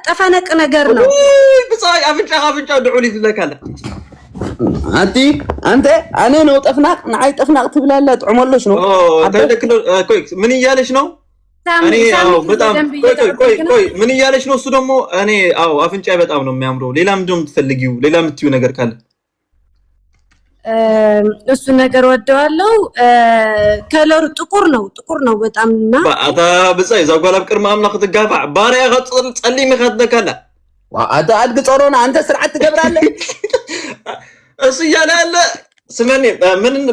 ጠፈነቅ ነገር ነው ብጻይ አፍንጫ ድዑሊት ለካለ አንተ እኔ ነው ጠፍናቅ ናይ ጠፍናቅ ትብላለ ጥዕሞለሽ ነው ቆይ ምን እያለሽ ነው እኔ በጣም ቆይ ምን እያለሽ ነው እሱ ደግሞ እኔ አፍንጫ በጣም ነው የሚያምረው ሌላ ምንድነው የምትፈልጊው ሌላ የምትዩ ነገር ካለ እሱ ነገር ወደዋለው ከለሩ ጥቁር ነው በጣምና ባታ ብጻይ ዛጓላብ ቅርማ አምላክ ትጋፋ ባሪያ ገጽል ጸሊም ይኸደከላ ዋአታ አድግ ጾሮና አንተ ስርዓት ትገብራለህ እሱ ያላለ ስመኔ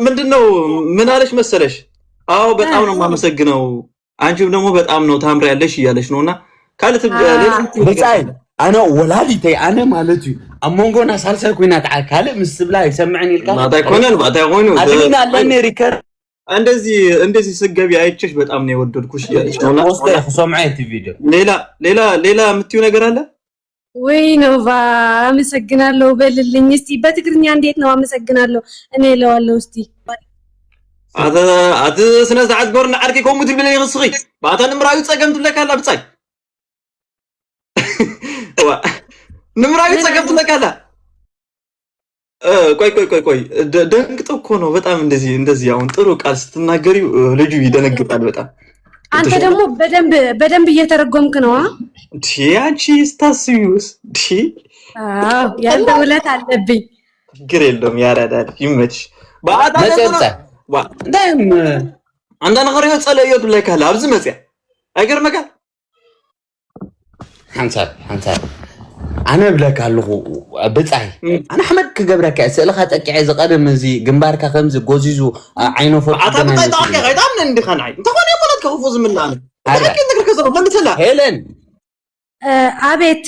ምንድነው ምን አለሽ መሰለሽ በጣም ነው ማመሰግነው አንቺም ደግሞ በጣም ነው ታምሪያለሽ እያለሽ ነውና ካለት ብጻይ انا ولادي انا مالتي امونغونا سالسه كوينا تعال مسبلا يسمعني الكلام ما تكونن ما تكونوا ادينا لاني ريكر እንደዚህ ስገቢ አይቼሽ በጣም ነው የወደድኩሽ እያለሽ ነውና ወስተ ሰማዕት ቪዲዮ ሌላ የምትዩ ነገር አለ ወይ ነው አመሰግናለሁ በልልኝ እስቲ በትግርኛ እንዴት ነው አመሰግናለሁ እኔ ለዋለው እስቲ አተ ስነ ሰዓት ጎርና አርኪ ኮሙት ብለኝ ይስኺ ባታን ምራዩ ጸገምት ለካላ ብጻይ ንምራዊ ጸገምት ለካላ ቆይ ደንግጦ እኮ ነው በጣም እንደዚህ አሁን ጥሩ ቃል ስትናገሪ ልጁ ይደነግጣል በጣም አንተ ደግሞ በደንብ እየተረጎምክ ነው ያቺ ስታስዩስ ያንተ ውለት አለብኝ ችግር የለውም ያራዳል ይመች ባታ ዳም አንዳና خريو ጸለየት ለካላ አብዝ መጽያ አይገርመካ حنسار انا بلاك አለሁ ብጻይ انا احمد كغبرك سالخ تقعي زقدم زي ግንባርካ ከምዚ ጎዚዙ አይኖ ፈርጥ አታጣጣ ቀይጣም እንደ خنعي انت ሆነ ማለት ከፉዝ ምን አለ ታሪክ ነገር ከሰው ለምትላ ሄለን አቤት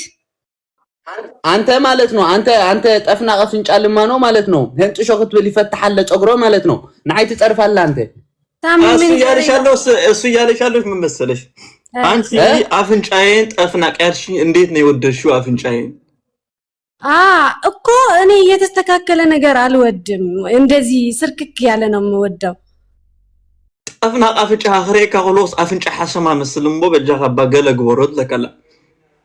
አንተ ማለት ነው አንተ ጠፍና ቀፍንጫልማ ነው ማለት ነው ህንጥ ሾክት ብል ይፈታሐለ ጸጉሮ ማለት ነው ናይ ትጸርፋለ አንተ እሱ ያለሻለሽ ምን መሰለሽ አንቺ አፍንጫዬን ጠፍና ቀርሽ እንዴት ነው የወደድሽው አፍንጫዬን እኮ እኔ የተስተካከለ ነገር አልወድም እንደዚህ ስርክክ ያለ ነው የምወደው ጠፍና አፍንጫ አخريካ ሆሎስ አፍንጫ ሐሰማ መስልምቦ በጃኻ ባገለግ ወሮት ለከላ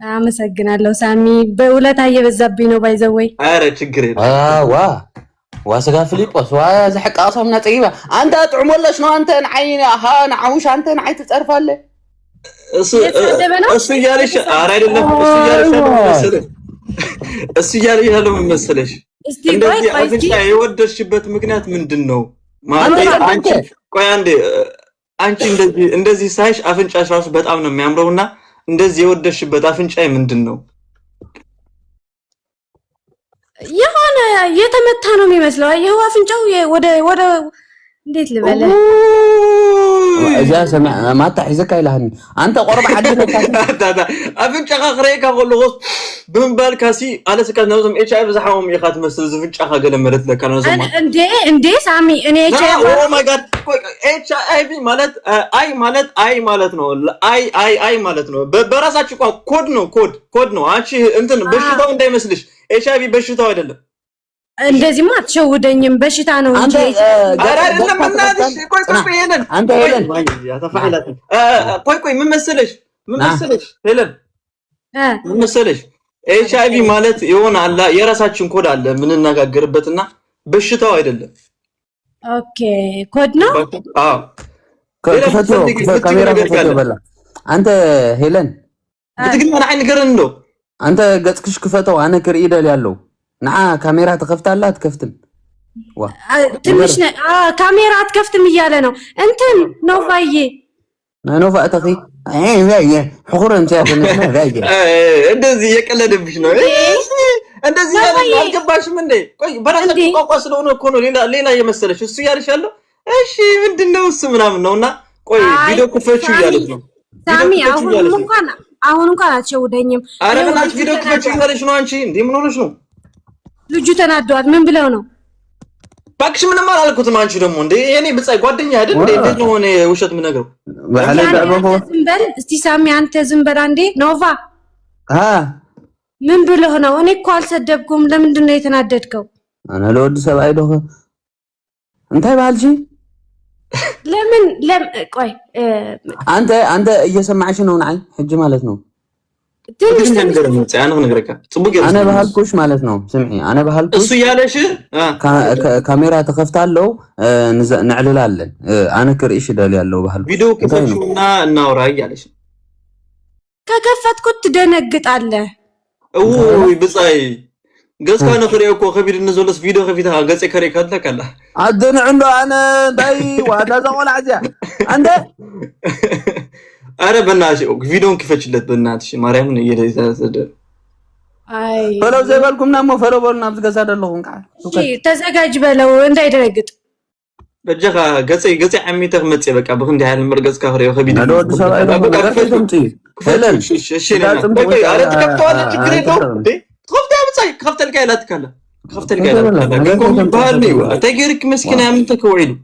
አመሰግናለሁ ሳሚ በውለታ እየበዛብኝ ነው ባይዘወይ አረ ችግር የለም ዋስጋ ፊሊጶስ ዘሐቃሰምና ጽይባ አንተ ጥዕሞለሽ ነው አንተ አይና ናውሽ አንተ ናይ ትጸርፋለ እሱ ያለሽ አረ አይደለም እሱ ያለው መሰለሽ እንደዚህ አፍንጫ የወደድሽበት ምክንያት ምንድነው ማለት አንቺ እንደዚህ ሳይሽ አፍንጫሽ ራሱ በጣም ነው የሚያምረውና እንደዚህ የወደድሽበት አፍንጫዬ ምንድነው የሆነ የተመታ ነው የሚመስለው አየሁ አፍንጫው ወደ እንዴት ልበለ እዛ ሰማዕ ማታ ሒዘካ ኢላህኒ አንተ ቆርባ ሓድነካ አፍንጫ خريካ ቆልጎስ ብምባልካሲ አለስካ ነውም ኤችአይቪ ዘሓውም ይኻት መስል ዝፍንጫኻ ገለመለት ለካ ነው ዘማ እንዴ ሳሚ እኔ ኤችአይቪ ኦ ማይ ጋድ ኤችአይቪ ማለት አይ ማለት ነው አይ ማለት ነው በራሳችሁ ኮድ ነው አንቺ እንትን በሽታው እንዳይመስልሽ ኤችአይቪ በሽታው አይደለም እንደዚህማ አትሸውደኝም በሽታ ነው እንጂ አይደለም እናትሽ ቆይ ሄለን አንተ ሄለን ያ ተፋይላት ቆይ ምን መሰለሽ ሄለን ምን መሰለሽ ኤችአይቪ ማለት የሆነ አላ የራሳችን ኮድ አለ ምን እናጋገርበትና በሽታው አይደለም ኦኬ ኮድ ነው ከፈቶ ካሜራ ከፈቶ በላ አንተ ሄለን በትግልና አይን ገረን ነው አንተ ገጽክሽ ክፈተው አነ ክርኢደል ያለው ና ካሜራ ተከፍታላ አትከፍትም ትንሽ ካሜራ አትከፍትም እያለ ነው እንትን ኖፋዬ ተኺ حقر انت يا بنت غاية እንደዚህ የቀለደብሽ ነው እንደዚህ አልገባሽም እንዴ ቆይ በራስሽ ቋንቋ ስለሆነ እኮ ነው ሌላ የመሰለሽ እሱ ያልሻለሁ እሺ ምንድነው እሱ ምናምን ነውና ቆይ ቪዲዮ ክፈችው ያለሽ ነው ሳሚ አሁን እንኳን አትሸውደኝም አረ ምናሽ ቪዲዮ ክፈችው ያለሽ ነው አንቺ እንዴ ምን ሆነሽ ነው ልጁ ተናዷል ምን ብለው ነው ባክሽ ምንም አላልኩትም አንቺ ደግሞ እንዴ እኔ ብጻይ ጓደኛ አይደል እንዴ እንዴት ነው ሆነ ውሸት ምን ነገር ዝምበል እስቲ ሳሚ አንተ ዝምበል አንዴ ኖቫ ምን ብለው ነው እኔ እኮ አልሰደብኩም ለምንድን ነው የተናደድከው انا ለወድ ሰባይ ደሆ እንታይ ባልጂ ለምን ቆይ አንተ እየሰማዕሽ ነው ናይ ሕጅ ማለት ነው ትንሽ أنا نغرك أنا بهالكوش مالتنا سمعي أنا بهالكوش السو ليش كاميرا تخفت له نعلل لن أنا كرئيش دالي له بهالكوش فيديو كيف شونا النوراي ليش ككفت كنت دنقط عليه أوه بصاي قص كان خريو كو خبير نزولس فيديو خفيتها قص كري كذا كلا عدنا عنده أنا داي وهذا زمان عزيا عنده أنا بناش فيديو كيف شلت بناتش مريم نيجي زاد أي فلو زي بالكم نامو فلو بقولنا بس قصاد اللهم كعب تزعج بلو أنت يدرقت بجها قصي عمي تغمت سبك أبغى ندي على المركز كهري وخبير هذا هو السؤال أبغى كفيتمتي هلل شيء أنا تكفت ولا تكريتو خفت يا بتصير خفت الكاي لا تكلم خفت الكاي لا تكلم بالني تجيرك مسكينة من تكوين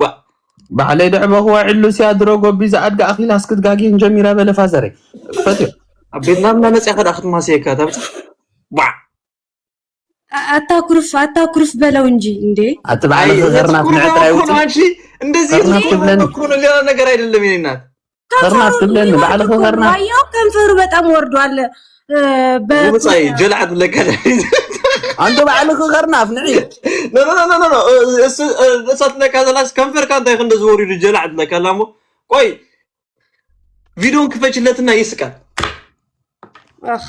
بعلي دعمه هو علو سيادروغو بيزا أدقى أخي لاسكت قاقين جميلة بلا فازري فتح أبينا من ناس أخذ أخذ ما سيكا تبص أتاكرف بلونجي إندي أتبع على غيرنا في نعترى وشي إندزي نكون اللي أنا قرأي للمينات غيرنا في بلن بعد غيرنا أيوه كم فربت أمور دوال بصي جلعت ولا كذا عنده بعد غيرنا في نعيم لا صوت لك هذا لاس كم فرق أنت يخند زوري جلعت لك كلامه كوي فيديو كيف لتنا يسكت أخ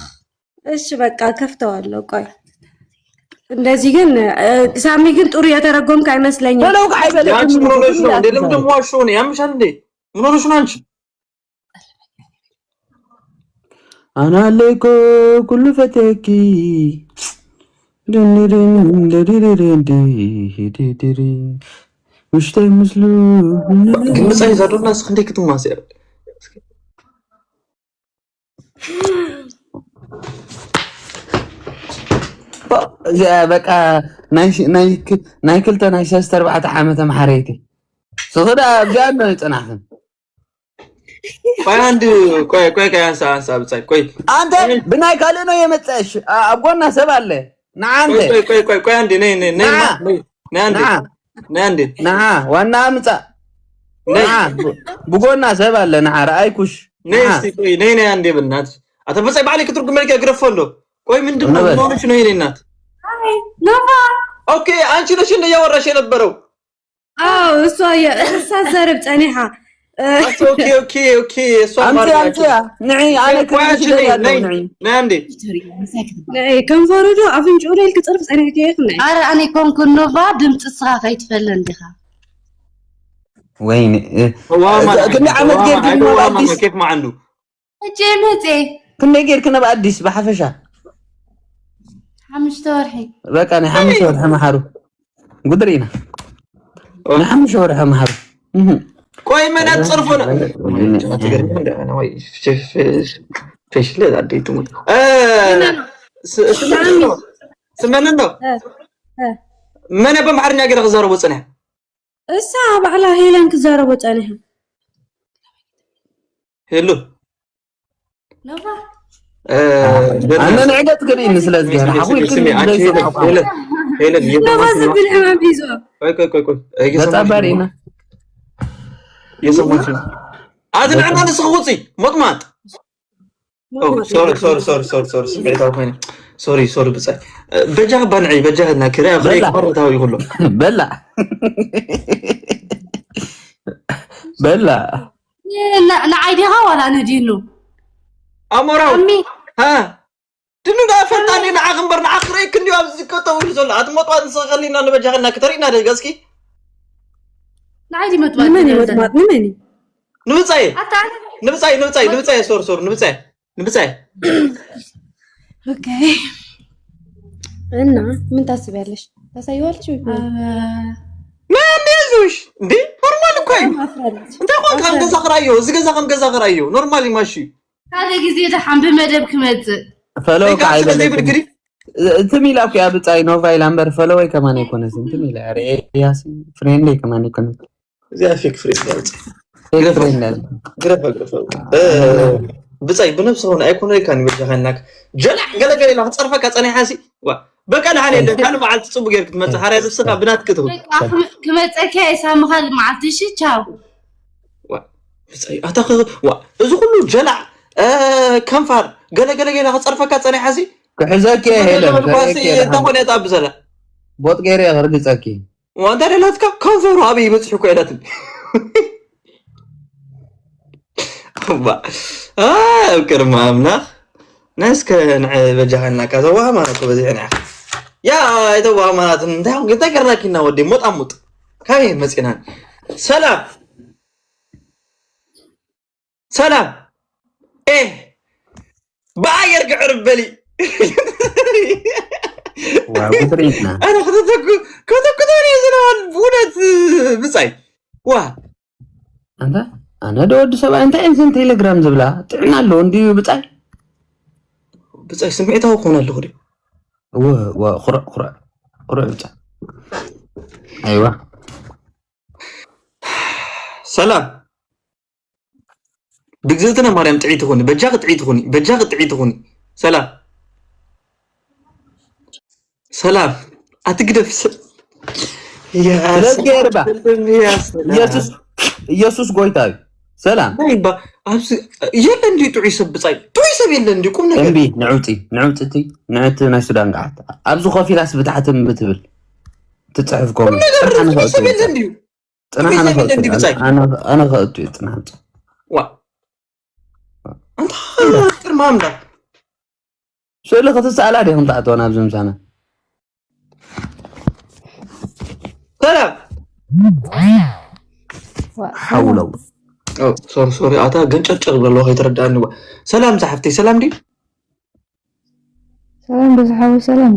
إيش بقى كفتوا ولا كوي እንደዚህ ግን ሳሚ ግን ጥሩ የተረጎምክ አይመስለኝም ወለው አይበለም ያንቺ ምን ሆነሽ ነው እንዴ ለምን ደሞ ዋሽው ነው ያምሻል እንዴ ምን ሆነሽ ነው አንቺ انا عليك كل فتاكي مش تمسلو ግን ሳይ ዛዶና ስንዴ ከተማ ሲያል بقى نايكلتا نايسستر بعد عامة محريتي صغدا بجانب يتنحن باي عند كوي انسا بتصاي كوي انت بنايكالينو يمتصش ابغونا سباله نعم كوي عندي ني نعم وانا امصا نعم بغونا سباله نعم رايكوش ني عندي بنات اتبصاي بعليك ترجم لك اقرفله ቆይ ምንድነው ሆነሽ ነው የኔ እናት ነባ ኦኬ አንቺ ነሽ እንደ ያወራሽ የነበረው አዎ እሷ ዘርብ ጸኒሃ ኦኬ እሷ ማለት አንቺ ነይ አለ ከዚህ ያለው ነይ ናንዴ ነይ ከንፈሩዶ አፍንጮ ላይ ልክጽርፍ ጸኒሃ ከየት ነይ አረ እኔ ኮንኩ ኖቫ ድምጽ ስራ ከይትፈለ እንዲኻ ወይኔ كنا عمل غير كنا باديس كيف ما عنده اجي كنا غير كنا باديس بحفشه حمش تورحي بقى انا حمش ورح محرو قدرينا انا حمش ورح محرو كوي ما نتصرفنا انا وي فيش لا عديتو سمعنا له ما انا بمحرني اقدر غزاره وصنع الساعه بعلا هيلان كزاره وصنها هلو نوفا انا نعقد قرين سلازي انا حاول كل هلا نفس بالحمام بيزو كوي تابارينا يسمعون هذا عندنا نسخوصي مطمات سوري سمعتها وين سوري بس بجاه بنعي بجاه ناكرا غير مرتها يقول له بلا لا عيدها ولا ندينو امراو ها دنو دا فناني نعاخمبر نعخري كندي ابز كتو يزول اتمطوات نسخلينا نبجاهنا كترينا دغسكي نعيدي مطوات نمني نبصاي سور نبصاي اوكي انا من تاسبيالش تسايوالش ما نديزوش دي نورمال كوي انت اخوك كم كزاخرايو زغزاخم كزاخرايو نورمالي ماشي هذا جزء دحم بمدب كمزه فلو قاعد تميلاك يا بتاي نوفايل امبر فلو كمان يكون اسم تميلا ياسين فريندلي كمان يكون زي فيك فريند غرف بتاي بنفسه هنا يكون كان يوجهناك جلع قال لا تصرفك اصني حاسي بقى انا حالي كان معلت صوب غيرك تمسحاري بسخه بنات كتو كمصك يسامخال معلتشي تشاو بتاي اتاخذ اذا كله جلع كنفر قال خصرفك تصني حسي كحزك هلا تاخذ يطاب زلا بوت غيري غرقصكي وانت لاتك كنفر ابي بصحو كيلات كرما امنا ناس كان بجهنا كذا وما كبزينا يا يدوا ما انت قلت كرناكينا ودي موط كاي مسكنا سلام ايه بقى يرجع ربلي وقدريتنا انا كنت زمان بونت بصاي واه انا دود سبا انت انسان تيليجرام زبلا طعنا له اندي بصاي سمعتها كون له خدي خرا بصاي ايوه سلام بجزتنا مريم تعيد هوني بجاغ تعيد هوني سلام اتقدف يا سلام يسوس قويتاي سلام بايبا يلا ندي تعيسب بصاي يلا ندي قوم نغير امبي نعوتي ناي سودان قاعد ابزو خوفي راس بتاعتم بتبل تتصحف كومنت انا يسب يلا ندي انا خاطي تنحط وا انت ترمام ده شو اللي تسأل عليهم تعطونا بزمزانه سلام حول الله سوري اتا قنጨጭር ብሎ ይተረዳን ነው ሰላም ዛحفتي ሰላም ዲ ሰላም በዛው ሰላም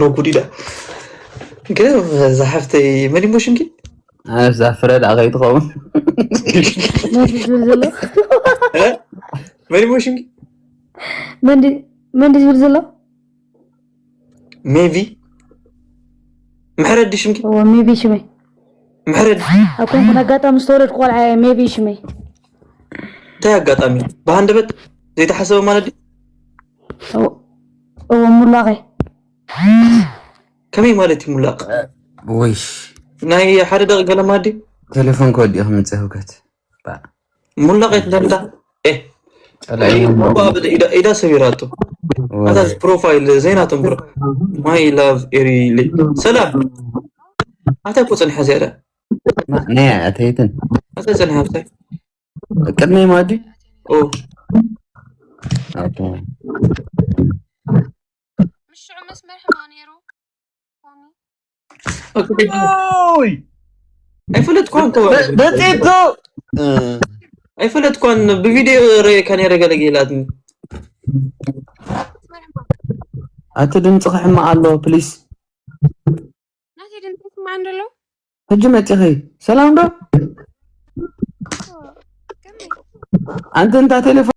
ረጉዲዳ ግን ዛحفتي መዲሞሽ እንጂ زافرد اغيت قوم መዲሞሽ እንጂ من دي زلزلة ميفي محرد شمكي هو ميبي شمي محرد اكون كنا قاطع مستورد قول على ميبي شمي تا قاطامي بهندبت زي تحسب مالدي هو ملاغي كمي مالتي ملاق ويش ناي حد قال مادي تليفون كود يهم تسهوكت ملاقيت لندا ايه بابا اذا سيراتو هذا بروفايل زيناتهم ماي لاف ايري سلام اتاكو صنح زياده نيا اتيتن صنح هبسي قدمي مادي او اوكي مش عمس مرحبا نيرو اوي اي فلت كون تو بتيتو اي فلت كون بفيديو ري كان يرجلجيلاتني اتدن صح ما الله بليز ناتي دنتك ما عندلو هجمت يا اخي سلام ده انت تليفون